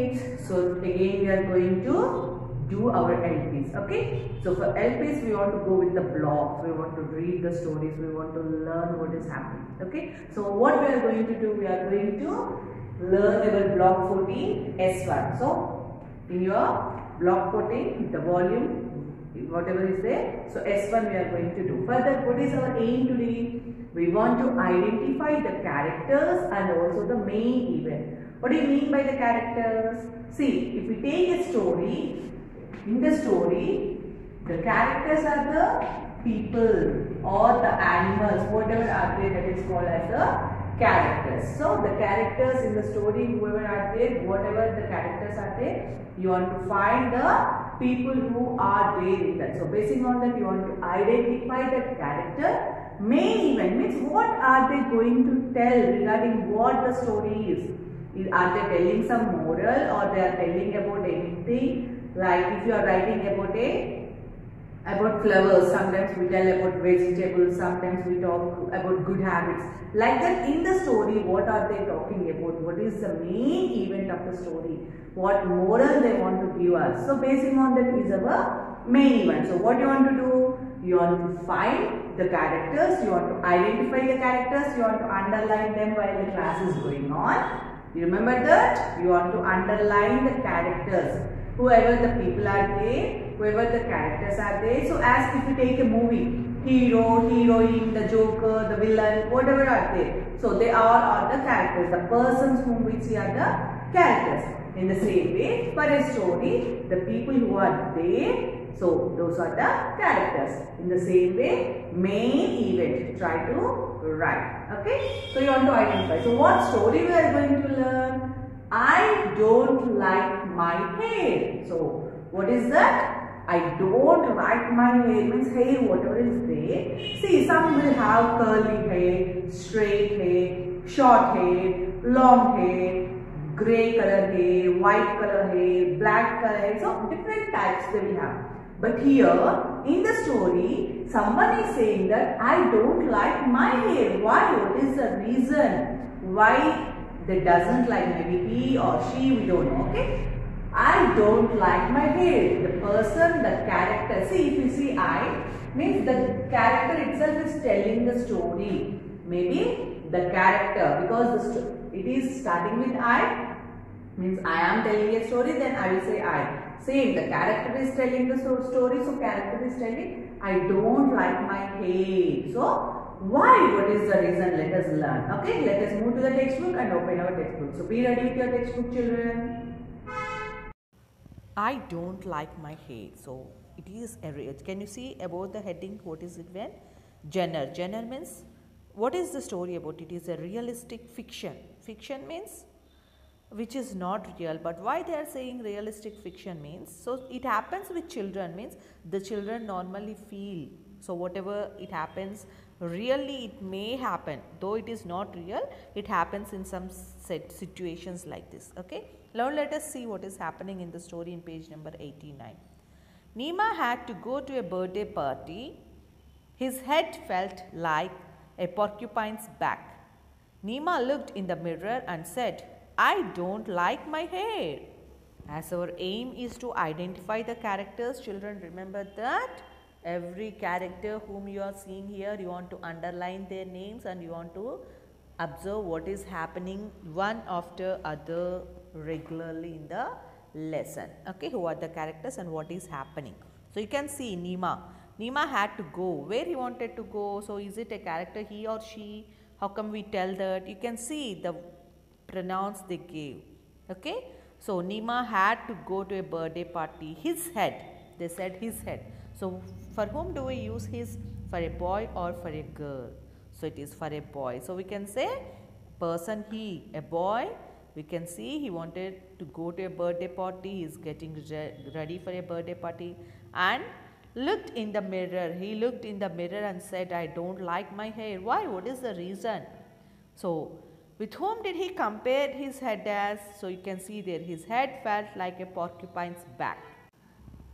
kids. So again we are going to do our LPs. Okay. So for LPs we want to go with the blocks. We want to read the stories. We want to learn what is happening. Okay. So what we are going to do? We are going to learn our block 14 S1. So in your block 14 the volume whatever is there. So S1 we are going to do. Further, what is our aim today? We want to identify the characters and also the main event. What do you mean by the characters? See, if we take a story, in the story, the characters are the people or the animals, whatever are there, that is called as the characters. So the characters in the story, whoever are there, whatever the characters are there, you want to find the people who are there in that. So basing on that, you want to identify the character. Main event means what are they going to tell regarding what the story is. Are they telling some moral or they are telling about anything? Like if you are writing about flowers, sometimes we tell about vegetables, sometimes we talk about good habits. Like that in the story, what are they talking about? What is the main event of the story? What moral they want to give us? So basing on that is our main event. So what you want to do? You want to find the characters, you want to identify the characters, you want to underline them while the class is going on. You remember that? You want to underline the characters. Whoever the people are there, whoever the characters are there. So as if you take a movie, hero, heroine, the joker, the villain, whatever are there. So they are the characters, the persons whom we see are the characters. In the same way, for a story, the people who are there, so those are the characters. In the same way, main event, try to write. Okay. So you want to identify. So what story we are going to learn? I don't like my hair. So what is that? I don't like my hair means hair whatever is there. See, some will have curly hair, straight hair, short hair, long hair, grey color hair, white color hair, black color hair. So different types they will have. But here in the story, someone is saying that I don't like my hair. Why? What is the reason? Why they doesn't like? Maybe he or she, we don't know. Okay. I don't like my hair. The person, the character. See, if you see I, means the character itself is telling the story. Maybe the character, because it is starting with I, means I am telling a story, then I will say I. Same, the character is telling the story, so character is telling I don't like my hair. So why? What is the reason? Let us learn. Okay, let us move to the textbook and open our textbook. So be ready with your textbook, children. I don't like my hair. So it is can you see about the heading? What is it when? Genre. Genre means what is the story about? It is a realistic fiction. Fiction means which is not real, but why they are saying realistic fiction means, so it happens with children means the children normally feel, so whatever it happens really it may happen, though it is not real, it happens in some set situations like this. Okay, now let us see what is happening in the story in page number 89. Nima had to go to a birthday party. His head felt like a porcupine's back. Nima looked in the mirror and said, I don't like my hair. As our aim is to identify the characters, children, remember that every character whom you are seeing here, you want to underline their names and you want to observe what is happening one after other regularly in the lesson. Okay, who are the characters and what is happening. So you can see Nima. Nima had to go. Where he wanted to go? So is it a character, he or she? How come we tell that? You can see the pronouns they gave. Okay, so Nima had to go to a birthday party. His head, they said his head. So for whom do we use his? For a boy or for a girl? So it is for a boy. So we can say person he, a boy. We can see he wanted to go to a birthday party. He is getting ready for a birthday party and looked in the mirror. He looked in the mirror and said, I don't like my hair. Why? What is the reason? So with whom did he compare his head as? So you can see there his head felt like a porcupine's back.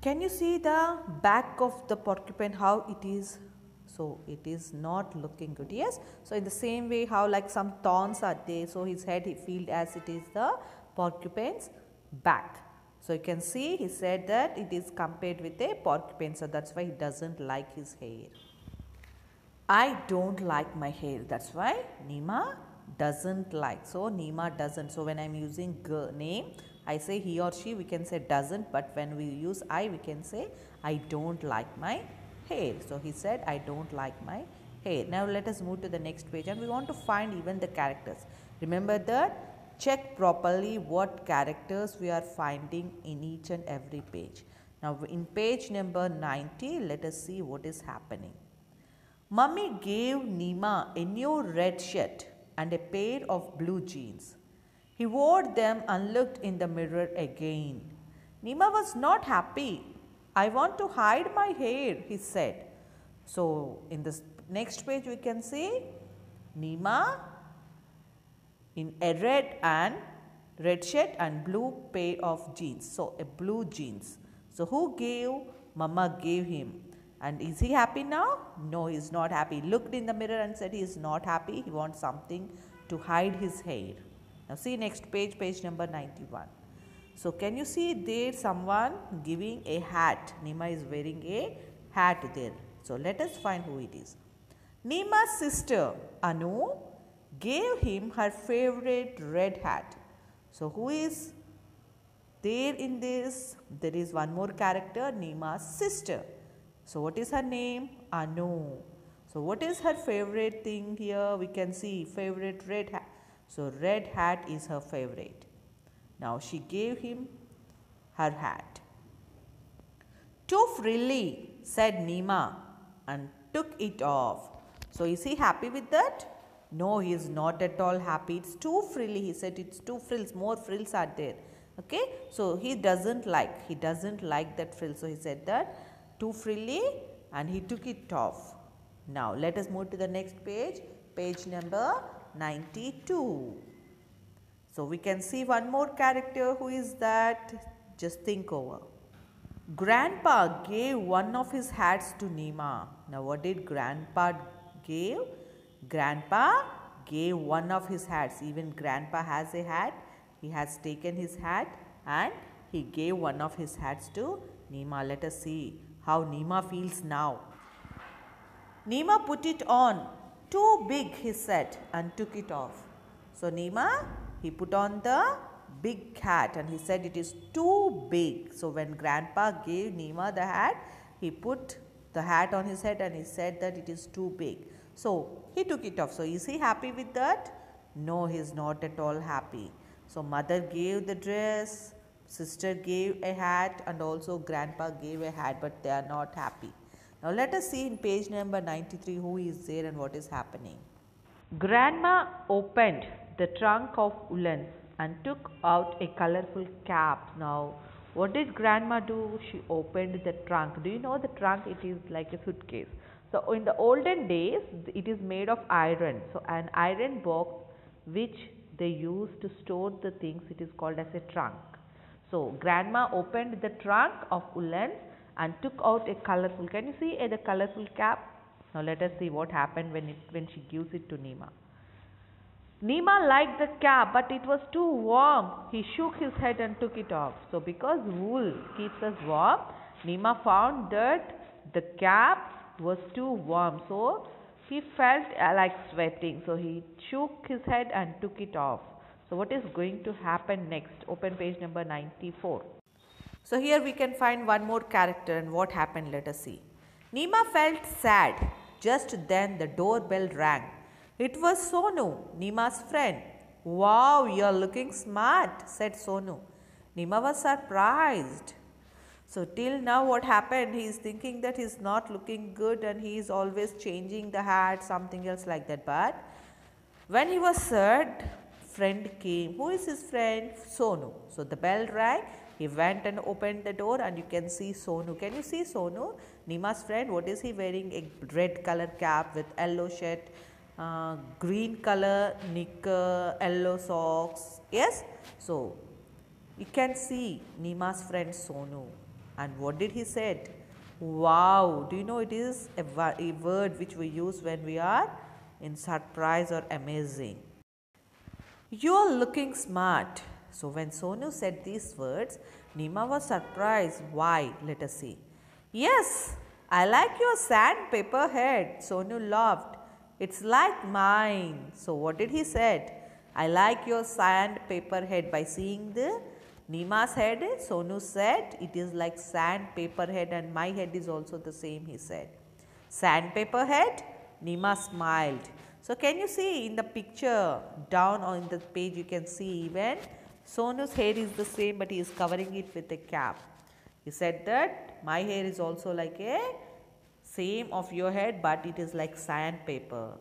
Can you see the back of the porcupine, how it is? So it is not looking good. Yes. So in the same way how like some thorns are there. So his head he felt as it is the porcupine's back. So you can see he said that it is compared with a porcupine, so that's why he doesn't like his hair. I don't like my hair, that's why Nima doesn't like. So Nima doesn't. So when I am using name, I say he or she, we can say doesn't, but when we use I, we can say I don't like my hair. So he said I don't like my hair. Now let us move to the next page, and we want to find even the characters. Remember that check properly what characters we are finding in each and every page. Now in page number 90, let us see what is happening. Mummy gave Nima a new red shirt and a pair of blue jeans. He wore them and looked in the mirror again. Nima was not happy. I want to hide my hair, he said. So in this next page we can see Nima in a red shirt and blue pair of jeans. So a blue jeans. So who gave? Mama gave him. And is he happy now? No, he is not happy. He looked in the mirror and said he is not happy. He wants something to hide his hair. Now see next page, page number 91. So can you see there someone giving a hat? Nima is wearing a hat there. So let us find who it is. Nima's sister Anu gave him her favorite red hat. So who is there in this? There is one more character, Nima's sister. So what is her name? Anu. So what is her favorite thing here? We can see favorite red hat. So red hat is her favorite. Now she gave him her hat. Too frilly, said Nima and took it off. So is he happy with that? No, he is not at all happy. It's too frilly. He said it's too frills. More frills are there. Okay. So he doesn't like that frill. So he said that too frilly and he took it off. Now let us move to the next page, page number 92. So we can see one more character. Who is that? Just think over. Grandpa gave one of his hats to Nima. Now what did Grandpa give? Grandpa gave one of his hats. Even Grandpa has a hat. He has taken his hat and he gave one of his hats to Nima. Let us see how Nima feels now. Nima put it on. Too big, he said, and took it off. So Nima, he put on the big hat and he said it is too big. So when Grandpa gave Nima the hat, he put the hat on his head and he said that it is too big. So he took it off. So is he happy with that? No, he is not at all happy. So mother gave the dress, sister gave a hat, and also Grandpa gave a hat, but they are not happy. Now let us see in page number 93 who is there and what is happening. Grandma opened the trunk of woolens and took out a colorful cap. Now what did Grandma do? She opened the trunk. Do you know the trunk? It is like a suitcase. So in the olden days it is made of iron. So an iron box which they use to store the things, it is called as a trunk. So Grandma opened the trunk of woolens and took out a colorful, can you see the colorful cap? Now let us see what happened when she gives it to Nima. Nima liked the cap, but it was too warm. He shook his head and took it off. So because wool keeps us warm, Nima found that the cap was too warm. So he felt like sweating. So he shook his head and took it off. So what is going to happen next? Open page number 94. So here we can find one more character and what happened, let us see. Nima felt sad. Just then the doorbell rang. It was Sonu, Nima's friend. Wow, you are looking smart, said Sonu. Nima was surprised. So till now what happened, he is thinking that he is not looking good and he is always changing the hat, something else like that. But when he was served, friend came. Who is his friend? Sonu. So the bell rang. He went and opened the door and you can see Sonu. Can you see Sonu? Nima's friend. What is he wearing? A red color cap with yellow shirt, green color knicker, yellow socks. Yes? So you can see Nima's friend Sonu. And what did he said? Wow. Do you know it is a word which we use when we are in surprise or amazing. You are looking smart, So when Sonu said these words, Nima was surprised. Why? Let us see. Yes, I like your sandpaper head. Sonu laughed. It's like mine. So what did he said? I like your sandpaper head. By seeing the Nima's head, Sonu said it is like sandpaper head and my head is also the same, he said. Sandpaper head? Nima smiled. So can you see in the picture down on the page, you can see even Sonu's hair is the same, but he is covering it with a cap. He said that my hair is also like a same of your head, but it is like sandpaper.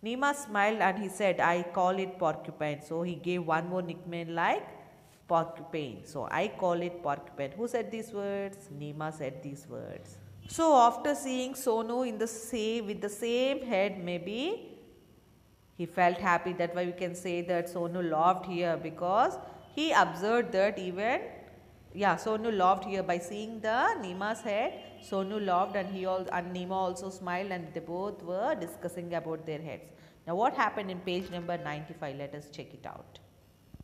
Nima smiled and he said, I call it porcupine. So he gave one more nickname like porcupine. So I call it porcupine. Who said these words? Nima said these words. So after seeing Sonu in the same with the same head, maybe he felt happy. That's why we can say that Sonu laughed here, because he observed that even Sonu laughed here by seeing the Nima's head. Sonu laughed and Nima also smiled, and they both were discussing about their heads. Now what happened in page number 95? Let us check it out.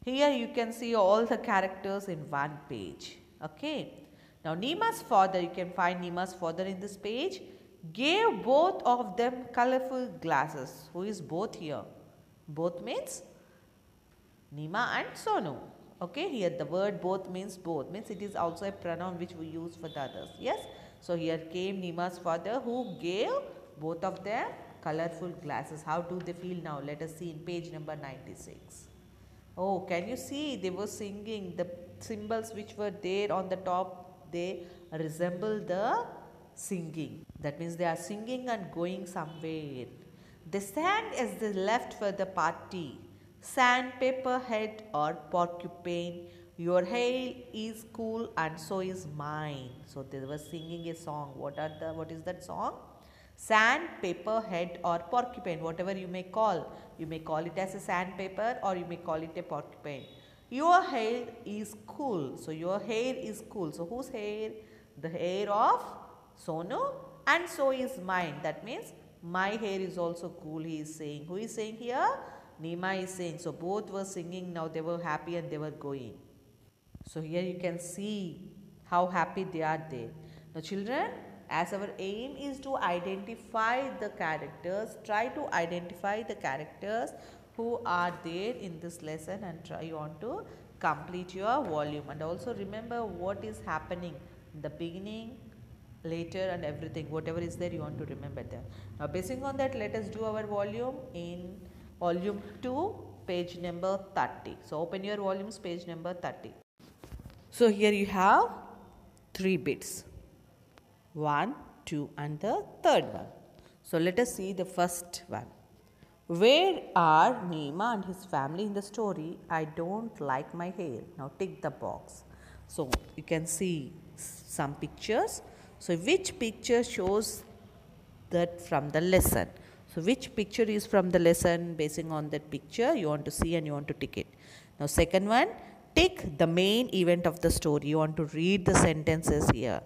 Here you can see all the characters in one page. Okay. Now Nima's father, you can find Nima's father in this page, gave both of them colorful glasses. Who is both here? Both means Nima and Sonu. Okay, here the word both means it is also a pronoun which we use for the others. Yes. So here came Nima's father who gave both of them colorful glasses. How do they feel now? Let us see in page number 96. Oh, can you see they were singing? The symbols which were there on the top, they resemble the singing. That means they are singing and going somewhere. They sang as they left for the party. Sandpaper head or porcupine, your hair is cool and so is mine. So they were singing a song. What is that song? Sandpaper head or porcupine, whatever you may call. You may call it as a sandpaper or you may call it a porcupine. Your hair is cool. So your hair is cool. So whose hair? The hair of Sonu, and so is mine. That means my hair is also cool, he is saying. Who is saying here? Nima is saying. So both were singing. Now they were happy and they were going. So here you can see how happy they are there. Now children, as our aim is to identify the characters, try to identify the characters who are there in this lesson and try on to complete your volume. And also remember what is happening in the beginning, later and everything. Whatever is there, you want to remember that. Now basing on that, let us do our volume in volume 2, page number 30. So open your volumes, page number 30. So here you have 3 bits. 1, 2 and the third one. So let us see the first one. Where are Nima and his family in the story? I don't like my hair. Now tick the box. So you can see some pictures. So which picture shows that from the lesson? So which picture is from the lesson? Basing on that picture you want to see and you want to tick it. Now second one, tick the main event of the story. You want to read the sentences here.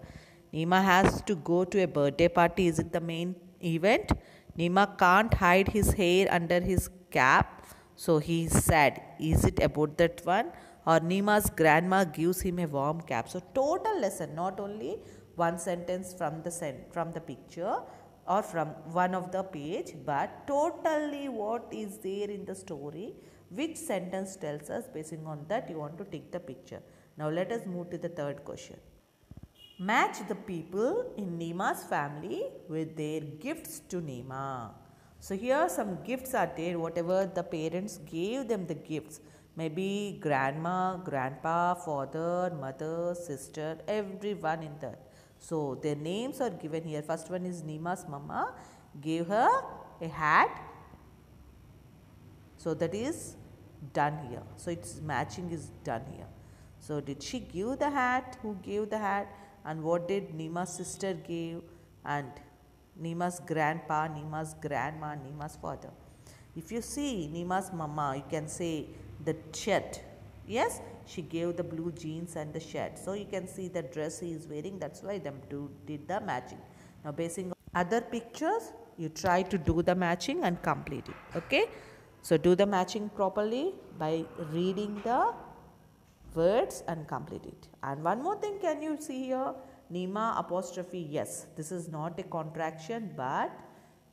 Nima has to go to a birthday party. Is it the main event? Nima can't hide his hair under his cap, so he is sad. Is it about that one? Or Nima's grandma gives him a warm cap. So total lesson, not only one sentence from the picture or from one of the page, but totally what is there in the story, which sentence tells us. Basing on that you want to tick the picture. Now let us move to the third question. Match the people in Nima's family with their gifts to Nima. So here some gifts are there, whatever the parents gave them the gifts. Maybe grandma, grandpa, father, mother, sister, everyone in that. So their names are given here. First one is Nima's mama gave her a hat. So that is done here. So its matching is done here. So did she give the hat? Who gave the hat? And what did Nima's sister give? And Nima's grandpa, Nima's grandma, Nima's father. If you see Nima's mama, you can say the shirt. Yes, she gave the blue jeans and the shirt. So you can see the dress he is wearing. That's why them two did the matching. Now basing on other pictures, you try to do the matching and complete it. Okay. So do the matching properly by reading the words and complete it. And one more thing, can you see here? Nima apostrophe, yes, this is not a contraction, but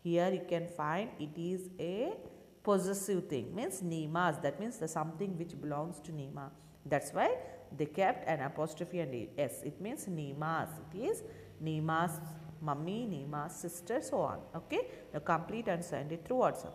here you can find it is a possessive thing, means Nimas, that means the something which belongs to Nima. That's why they kept an apostrophe and a s. It means Nimas. It is Nima's mummy, Nima's sister, so on. Okay. Now complete and send it through WhatsApp.